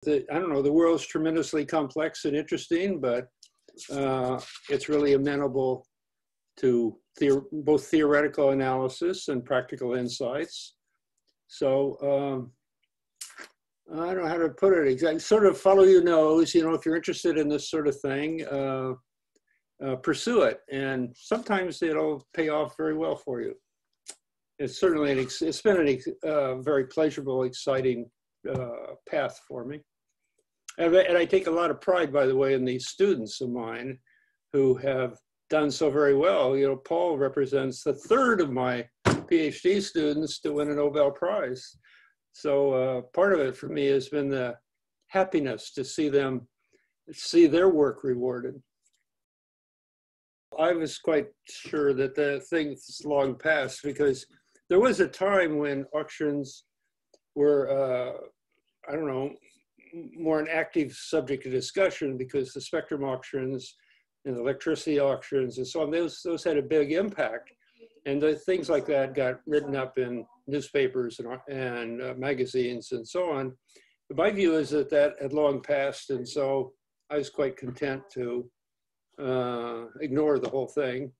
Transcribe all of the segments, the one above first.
I don't know, the world's tremendously complex and interesting, but it's really amenable to both theoretical analysis and practical insights. So I don't know how to put it exactly. Sort of follow your nose, you know, if you're interested in this sort of thing, pursue it. And sometimes it'll pay off very well for you. It's certainly, it's been a very pleasurable, exciting path for me. And I take a lot of pride, by the way, in these students of mine who have done so very well. You know, Paul represents the third of my PhD students to win a Nobel Prize. So part of it for me has been the happiness to see them, see their work rewarded. I was quite sure that the thing's long past, because there was a time when auctions were, I don't know, more an active subject of discussion, because the spectrum auctions and the electricity auctions and so on, those had a big impact. And the things like that got written up in newspapers and magazines and so on. But my view is that that had long passed, and so I was quite content to ignore the whole thing.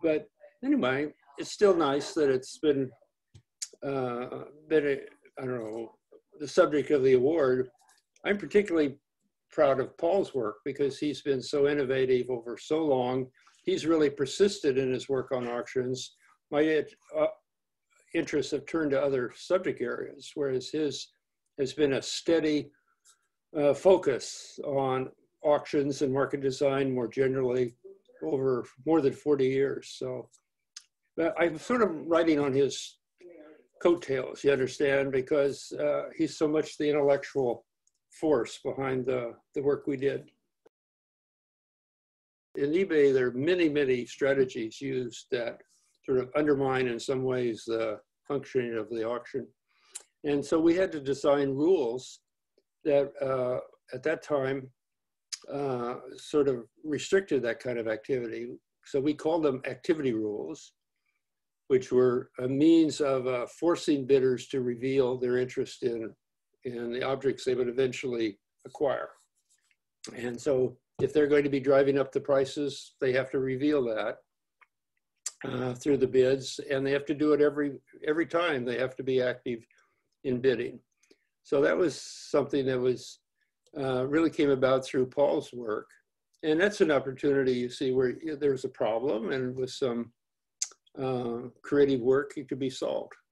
But anyway, it's still nice that it's been, I don't know, the subject of the award. I'm particularly proud of Paul's work because he's been so innovative over so long. He's really persisted in his work on auctions. My interests have turned to other subject areas, whereas his has been a steady focus on auctions and market design more generally over more than 40 years. So but I'm sort of writing on his coattails, you understand, because he's so much the intellectual force behind the work we did. In eBay, there are many, many strategies used that sort of undermine in some ways the functioning of the auction. And so we had to design rules that at that time sort of restricted that kind of activity. So we called them activity rules, which were a means of forcing bidders to reveal their interest in the objects they would eventually acquire. And so if they're going to be driving up the prices, they have to reveal that through the bids, and they have to do it every time. They have to be active in bidding. So that was something that was really came about through Paul's work. And that's an opportunity, you see, where there's a problem, and with some creative work, it could be solved.